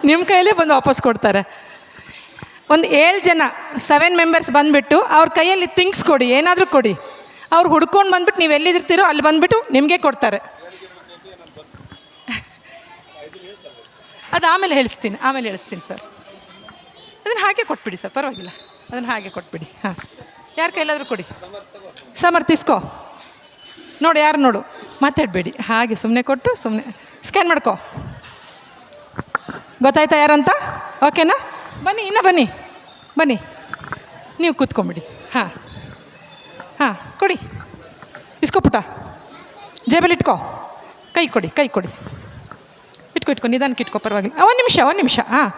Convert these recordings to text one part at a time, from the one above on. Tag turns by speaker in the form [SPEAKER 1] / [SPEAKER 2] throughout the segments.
[SPEAKER 1] ನಿಮ್ಮ ಕೈಯಲ್ಲೇ ಬಂದು ವಾಪಸ್ ಕೊಡ್ತಾರೆ. ಒಂದು 7 ಜನ 7 ಮೆಂಬರ್ಸ್ ಬಂದುಬಿಟ್ಟು ಅವ್ರ ಕೈಯಲ್ಲಿ ಥಿಂಗ್ಸ್ ಕೊಡಿ, ಏನಾದರೂ ಕೊಡಿ. ಅವ್ರು ಹುಡ್ಕೊಂಡು ಬಂದುಬಿಟ್ಟು ನೀವು ಎಲ್ಲಿರ್ತೀರೋ ಅಲ್ಲಿ ಬಂದುಬಿಟ್ಟು ನಿಮಗೆ ಕೊಡ್ತಾರೆ. ಅದು ಆಮೇಲೆ ಹೇಳಿಸ್ತೀನಿ ಸರ್. ಅದನ್ನು ಹಾಗೆ ಕೊಟ್ಬಿಡಿ ಸರ್, ಪರವಾಗಿಲ್ಲ. ಅದನ್ನು ಹಾಗೆ ಕೊಟ್ಬಿಡಿ. ಹಾಂ, ಯಾರ ಕೈಲಾದರೂ ಕೊಡಿ. ಸಮರ್ಥಿಸ್ಕೋ ನೋಡು, ಯಾರು ನೋಡು, ಮಾತಾಡಬೇಡಿ. ಹಾಗೆ ಸುಮ್ಮನೆ ಕೊಟ್ಟು ಸುಮ್ಮನೆ ಸ್ಕ್ಯಾನ್ ಮಾಡ್ಕೋ. ಗೊತ್ತಾಯ್ತಾ ಯಾರಂತ? ಓಕೆನಾ? ಬನ್ನಿ, ಇನ್ನೂ ಬನ್ನಿ. ನೀವು ಕೂತ್ಕೊಂಬಿಡಿ. ಹಾಂ ಕೊಡಿ. ಇಸ್ಕೋ ಪುಟ, ಜೇಬಲ್ಲಿ ಇಟ್ಕೋ. ಕೈ ಕೊಡಿ. ಇಟ್ಕೋ ನಿಧಾನಕ್ಕೆ ಇಟ್ಕೋ, ಪರವಾಗಿಲ್ಲ. ಒಂದು ನಿಮಿಷ. ಹಾಂ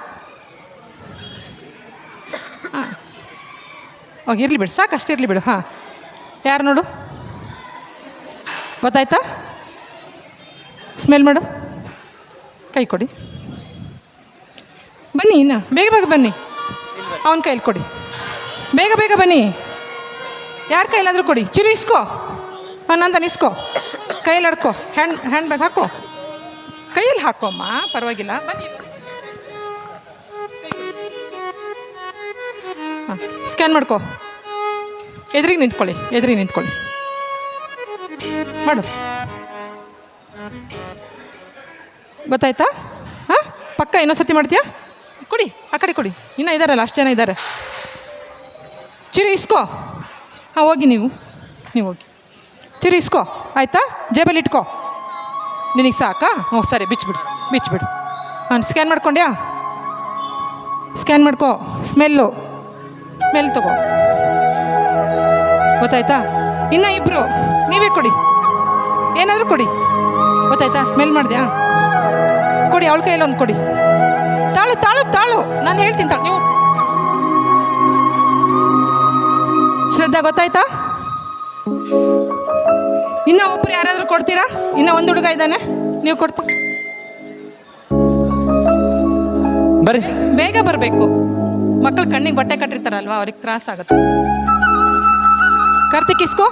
[SPEAKER 1] ಇರಲಿ ಬಿಡು, ಸಾಕು, ಅಷ್ಟು ಇರಲಿ ಬಿಡು. ಹಾಂ, ಯಾರು ನೋಡು, ಗೊತ್ತಾಯ್ತಾ? ಸ್ಮೆಲ್ ಮಾಡು. ಕೈ ಕೊಡಿ. ಬನ್ನಿ, ಇನ್ನು ಬೇಗ ಬನ್ನಿ. ಅವನ ಕೈಲಿ ಕೊಡಿ, ಬೇಗ ಬನ್ನಿ. ಯಾರ ಕೈಲಾದರೂ ಕೊಡಿ. ಚಿರು ಇಸ್ಕೋ, ನಂದನ್ ಇಸ್ಕೋ. ಕೈಯಲ್ಲಿ ಆಡ್ಕೋ, ಹ್ಯಾಂಡ್ ಬ್ಯಾಗ್ ಹಾಕೋ. ಕೈಯಲ್ಲಿ ಹಾಕೋಮ್ಮ, ಪರವಾಗಿಲ್ಲ. ಬನ್ನಿ. ಹಾಂ, ಸ್ಕ್ಯಾನ್ ಮಾಡ್ಕೋ. ಎದುರಿಗೆ ನಿಂತ್ಕೊಳ್ಳಿ. ಮಾಡು. ಗೊತ್ತಾಯ್ತಾ? ಹಾಂ, ಪಕ್ಕ ಇನ್ನೊಂದ್ಸತಿ ಮಾಡ್ತೀಯಾ? ಕೊಡಿ, ಆ ಕಡೆ ಕೊಡಿ. ಇನ್ನೂ ಇದ್ದಾರಲ್ಲ, ಅಷ್ಟು ಜನ ಇದ್ದಾರೆ. ಚಿರು ಇಸ್ಕೋ. ಹಾಂ, ಹೋಗಿ ನೀವು ಹೋಗಿ. ಚಿರು ಇಸ್ಕೋ, ಆಯಿತಾ? ಜೇಬಲ್ಲಿ ಇಟ್ಕೋ. ನಿನಗೆ ಸಾಕಾ? ಹ್ಞೂ, ಸರಿ, ಬಿಚ್ಚಿಬಿಡು. ಹಾಂ, ಸ್ಕ್ಯಾನ್ ಮಾಡ್ಕೊಂಡ್ಯಾ? ಸ್ಕ್ಯಾನ್ ಮಾಡ್ಕೋ. ಸ್ಮೆಲ್ ತಗೋ. ಗೊತ್ತಾಯ್ತಾ? ಇನ್ನೂ ಇಬ್ಬರು ನೀವೇ ಕೊಡಿ, ಏನಾದರೂ ಕೊಡಿ. ಗೊತ್ತಾಯ್ತಾ? ಸ್ಮೆಲ್ ಮಾಡಿದ್ಯಾ? ಕೊಡಿ, ಅವಳ ಕೈಯಲ್ಲಿ ಒಂದು ಕೊಡಿ. ತಾಳು, ನಾನು ಹೇಳ್ತೀನಿ ತಾಳು. ನೀವು ಶ್ರದ್ಧಾ, ಗೊತ್ತಾಯ್ತಾ? ಇನ್ನೂ ಒಬ್ಬರು ಯಾರಾದರೂ ಕೊಡ್ತೀರಾ? ಇನ್ನೂ ಒಂದು ಹುಡುಗ ಇದ್ದಾನೆ, ನೀವು ಕೊಡ್ತೀರಿ.
[SPEAKER 2] ಬರ್ರಿ,
[SPEAKER 1] ಬೇಗ ಬರಬೇಕು. ಮಕ್ಕಳು ಕಣ್ಣಿಗೆ ಬಟ್ಟೆ ಕಟ್ಟಿರ್ತಾರಲ್ವ, ಅವ್ರಿಗೆ ತ್ರಾಸ ಆಗುತ್ತೆ. ಕಾರ್ತಿಕ್ ಇಸ್ಕೋ.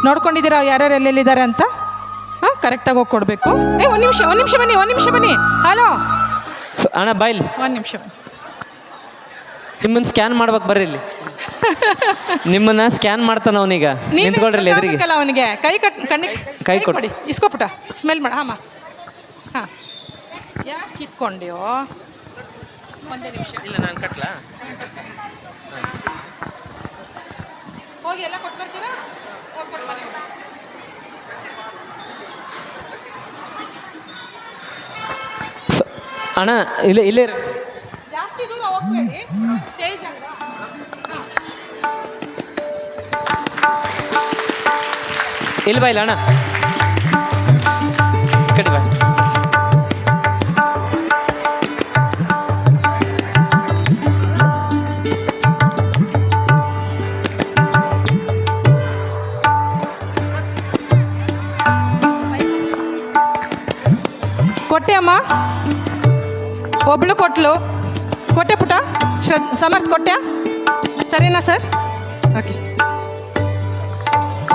[SPEAKER 1] ನೋಡ್ಕೊಂಡಿದ್ದೀರಾ ಯಾರ್ಯಾರು ಎಲ್ಲೆಲ್ಲಿದ್ದಾರೆ ಅಂತ? ಹಾಂ, ಕರೆಕ್ಟಾಗಿ ಹೋಗಿ ಕೊಡಬೇಕು. ಒಂದು ನಿಮಿಷ ಬನ್ನಿ. ಹಲೋ
[SPEAKER 2] ಅಣ್ಣ, ಬಾಯ್ಲಿ
[SPEAKER 1] ಒಂದು ನಿಮಿಷ ಬನ್ನಿ.
[SPEAKER 2] ನಿಮ್ಮನ್ನು ಸ್ಕ್ಯಾನ್ ಮಾಡ್ಬೇಕು, ಬರ್ರಿ ಇಲ್ಲಿ. ನಿಮ್ಮನ್ನ ಸ್ಕ್ಯಾನ್ ಮಾಡ್ತಾನ ಅವನೀಗ. ನಿಂತ್ಕೊಳ್ರಿ ಎದುರಿಗೆ.
[SPEAKER 1] ಅವನಿಗೆ ಕೈ ಕೊಡಿ. ಇಸ್ಕೊಪುಟ, ಸ್ಮೆಲ್ ಮಾಡ. ಹಾಂ, ಯಾಕೆ ಕಿತ್ಕೊಂಡ್ಯೋ? ಒಂದೇ ನಿಮಿಷ.
[SPEAKER 2] ಇಲ್ಲ, ನಾನು ಕಟ್ಲಾ?
[SPEAKER 1] ಹೋಗಿ ಎಲ್ಲ ಕೊಟ್ಟು ಬರ್ತೀರಾ? ಹೋಗಿ ಕೊಟ್ಟು ಬನ್ನಿ.
[SPEAKER 2] ಅಣ್ಣ, ಇಲ್ಲೇ
[SPEAKER 1] ಜಾಸ್ತಿ ದೂರ ಹೋಗ್ಬೇಡಿ, ಸ್ಟೇಜ್ ಅಲ್ವಾ.
[SPEAKER 2] ಇಲ್ಲಿ ಬಾ, ಇಲ್ಲ ಅಣ್ಣ, ಕಟ್ಟಿ ಬಾ.
[SPEAKER 1] ಕೊಟ್ಟೆ ಅಮ್ಮ, ಒಬ್ಳು ಕೊಟ್ಟೆ ಪುಟ. ಸಮರ್ಥ್ ಕೊಟ್ಟೆ? ಸರಿನಾ ಸರ್? ಓಕೆ.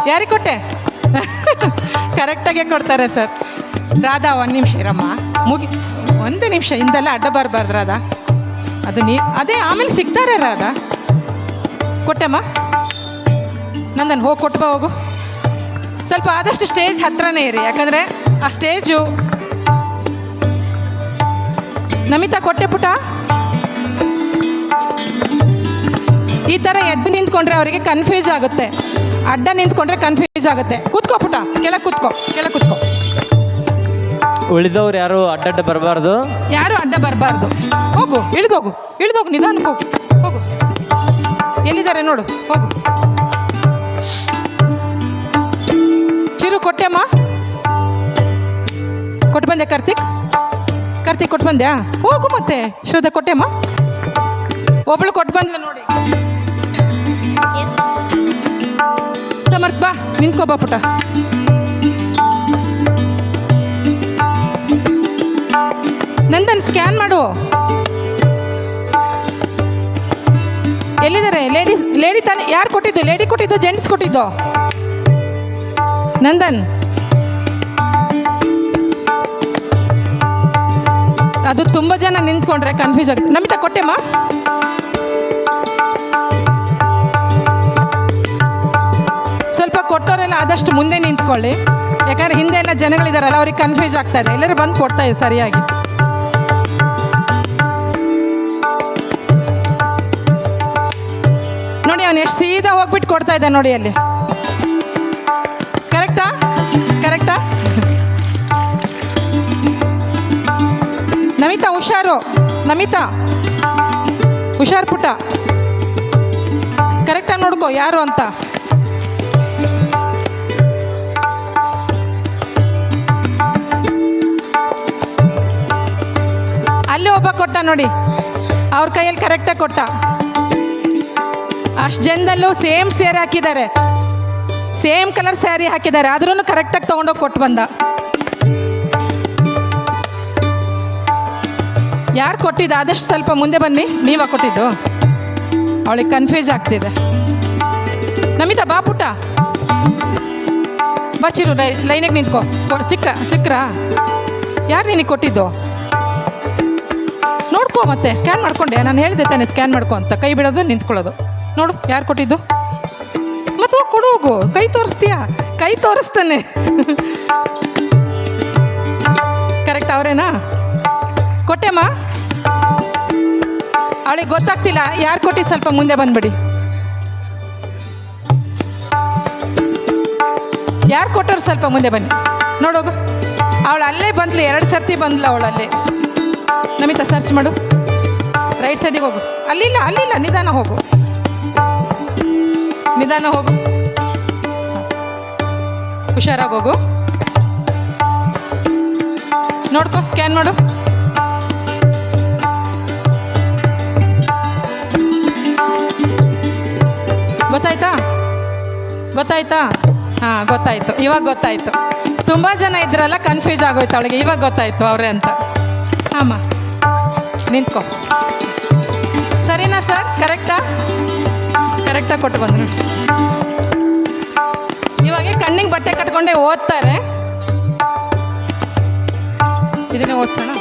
[SPEAKER 1] ಯಾರಿಗೆ ಕೊಟ್ಟೆ? ಕರೆಕ್ಟಾಗೆ ಕೊಡ್ತಾರೆ ಸರ್. ರಾಧಾ, ಒಂದು ನಿಮಿಷ ಇರಮ್ಮ, ಒಂದು ನಿಮಿಷ. ಹಿಂದೆಲ್ಲ ಅಡ್ಡ ಬರಬಾರ್ದು ರಾಧಾ. ಅದು ಅದೇ ಆಮೇಲೆ ಸಿಗ್ತಾರೆ ರಾಧಾ. ಕೊಟ್ಟೆಮ್ಮ? ನಂದನ್ನು ಹೋಗಿ ಕೊಟ್ಟು ಬಾ, ಹೋಗು. ಸ್ವಲ್ಪ ಆದಷ್ಟು ಸ್ಟೇಜ್ ಹತ್ರನೇ ಇರಿ, ಯಾಕಂದರೆ ಆ ಸ್ಟೇಜು. ನಮಿತಾ, ಕೊಟ್ಟೆ ಪುಟ? ಈ ಥರ ಎದ್ದು ನಿಂತ್ಕೊಂಡ್ರೆ ಅವರಿಗೆ ಕನ್ಫ್ಯೂಸ್ ಆಗುತ್ತೆ, ಅಡ್ಡ ನಿಂತ್ಕೊಂಡ್ರೆ ಕನ್ಫ್ಯೂಸ್ ಆಗುತ್ತೆ. ಕೂತ್ಕೋ ಪುಟ, ಕೆಳಗೆ ಕೂತ್ಕೋ.
[SPEAKER 2] ಉಳಿದವ್ರು ಯಾರು ಅಡ್ಡ ಬರಬಾರ್ದು.
[SPEAKER 1] ಯಾರು ಅಡ್ಡ ಬರಬಾರ್ದು. ಹೋಗು, ಇಳಿದೋಗು, ನಿಧಾನಕ್ಕೆ ಹೋಗು. ಎಲ್ಲಿದ್ದಾರೆ ನೋಡು, ಹೋಗು. ಚಿರು, ಕೊಟ್ಟೆಮ್ಮ? ಕೊಟ್ಟು ಬಂದೆ. ಕಾರ್ತಿಕ್ ಕೊಟ್ಟು ಬಂದ್ಯಾ? ಹೋಗು ಮತ್ತೆ. ಶ್ರದ್ಧಾ, ಕೊಟ್ಟೆಮ್ಮ? ಒಬ್ಳು ಕೊಟ್ಟು ಬಂದ್ಲ ನೋಡಿ. ಸಮರ್ಥ, ಬಾ, ನಿಂತ್ಕೋ ಬಾ ಪುಟ. ನಂದನ್, ಸ್ಕ್ಯಾನ್ ಮಾಡು. ಎಲ್ಲಿದ್ದಾರೆ? ಲೇಡಿ ತಾನೆ? ಯಾರು ಕೊಟ್ಟಿದ್ದು? ಲೇಡಿ ಕೊಟ್ಟಿದ್ದು, ಜೆಂಟ್ಸ್ ಕೊಟ್ಟಿದ್ದು? ನಂದನ್, ಅದು ತುಂಬ ಜನ ನಿಂತ್ಕೊಂಡ್ರೆ ಕನ್ಫ್ಯೂಸ್ ಆಗುತ್ತೆ. ನಮಿತಾ ಕೊಟ್ಟೆಮ್ಮ? ಸ್ವಲ್ಪ ಕೊಟ್ಟವರೆಲ್ಲ ಆದಷ್ಟು ಮುಂದೆ ನಿಂತ್ಕೊಳ್ಳಿ, ಯಾಕಂದರೆ ಹಿಂದೆ ಎಲ್ಲ ಜನಗಳಿದಾರಲ್ಲ ಅವ್ರಿಗೆ ಕನ್ಫ್ಯೂಸ್ ಆಗ್ತಾ ಇದೆ. ಎಲ್ಲರೂ ಬಂದು ಕೊಡ್ತಾ ಇದೆ ಸರಿಯಾಗಿ. ನೋಡಿ ಅವನು ಎಷ್ಟು ಸೀದಾ ಹೋಗ್ಬಿಟ್ಟು ಕೊಡ್ತಾ ಇದ್ದ ನೋಡಿ ಅಲ್ಲಿ. ಕರೆಕ್ಟಾ? ಕರೆಕ್ಟಾ? ನಮಿತಾ ಹುಷಾರು, ನಮಿತಾ ಹುಷಾರು ಪುಟ್ಟ, ಕರೆಕ್ಟಾಗಿ ನೋಡ್ಕೋ ಯಾರು ಅಂತ. ಅಲ್ಲಿ ಒಬ್ಬ ಕೊಟ್ಟ ನೋಡಿ, ಅವ್ರ ಕೈಯಲ್ಲಿ ಕರೆಕ್ಟಾಗಿ ಕೊಟ್ಟ. ಅಷ್ಟು ಜನದಲ್ಲೂ ಸೇಮ್ ಸ್ಯಾರಿ ಹಾಕಿದ್ದಾರೆ, ಸೇಮ್ ಕಲರ್ ಸ್ಯಾರಿ ಹಾಕಿದ್ದಾರೆ, ಆದ್ರೂ ಕರೆಕ್ಟಾಗಿ ತೊಗೊಂಡೋಗಿ ಕೊಟ್ಟು ಬಂದ. ಯಾರು ಕೊಟ್ಟಿದ್ದು? ಆದಷ್ಟು ಸ್ವಲ್ಪ ಮುಂದೆ ಬನ್ನಿ. ನೀವಾ ಕೊಟ್ಟಿದ್ದು? ಅವಳಿಗೆ ಕನ್ಫ್ಯೂಸ್ ಆಗ್ತಿದೆ. ನಮಿತಾ ಬಾ ಪುಟ್ಟ, ಬಚ್ಚಿರು, ಲೈನಿಗೆ ನಿಂತ್ಕೋ. ಸಿಕ್ರಾ? ಯಾರು ನಿನಗೆ ಕೊಟ್ಟಿದ್ದು? ನೋಡ್ಕೋ, ಮತ್ತೆ ಸ್ಕ್ಯಾನ್ ಮಾಡ್ಕೊಂಡೆ. ನಾನು ಹೇಳಿದೆ ತಾನೆ ಸ್ಕ್ಯಾನ್ ಮಾಡ್ಕೊ ಅಂತ. ಕೈ ಬಿಡೋದು, ನಿಂತ್ಕೊಳ್ಳೋದು. ನೋಡು ಯಾರು ಕೊಟ್ಟಿದ್ದು. ಮತ್ತು ಹೋಗಿ ಕೊಡು, ಹೋಗು. ಕೈ ತೋರಿಸ್ತೀಯಾ? ಕೈ ತೋರಿಸ್ತಾನೆ. ಕರೆಕ್ಟ್ ಅವರೇನಾ? ಕೊಟ್ಟೆಮ್ಮ? ಅವಳಿಗೆ ಗೊತ್ತಾಗ್ತಿಲ್ಲ ಯಾರು ಕೊಟ್ಟು. ಸ್ವಲ್ಪ ಮುಂದೆ ಬಂದ್ಬಿಡಿ. ಯಾರು ಕೊಟ್ಟರು ಸ್ವಲ್ಪ ಮುಂದೆ ಬನ್ನಿ. ನೋಡೋಗು, ಅವಳು ಅಲ್ಲೇ ಬಂದ್ಲು, 2 ಸರ್ತಿ ಬಂದ್ಲು ಅವಳಲ್ಲೇ. ನಮಿತಾ ಸರ್ಚ್ ಮಾಡು, ರೈಟ್ ಸೈಡಿಗೆ ಹೋಗು. ಅಲ್ಲಿಲ್ಲ, ನಿಧಾನ ಹೋಗು, ನಿಧಾನ ಹೋಗು, ಹುಷಾರಾಗಿ ಹೋಗು. ನೋಡ್ಕೋ, ಸ್ಕ್ಯಾನ್ ಮಾಡು. ಗೊತ್ತಾಯ್ತಾ? ಹಾಂ, ಗೊತ್ತಾಯ್ತು. ಇವಾಗ ಗೊತ್ತಾಯ್ತು. ತುಂಬ ಜನ ಇದ್ರಲ್ಲ, ಕನ್ಫ್ಯೂಸ್ ಆಗೋಯ್ತು ಅವಳಿಗೆ. ಇವಾಗ ಗೊತ್ತಾಯ್ತು ಅವರೇ ಅಂತ. ಹಾಂ, ನಿಂತ್ಕೋ. ಸರಿನಾ ಸರ್? ಕರೆಕ್ಟಾಗಿ ಕೊಟ್ಟು ಬಂದರು. ಇವಾಗ ಕಣ್ಣಿಗೆ ಬಟ್ಟೆ ಕಟ್ಕೊಂಡೇ ಓದ್ತಾರೆ. ಇದನ್ನೇ ಓದ್ಸೋಣ.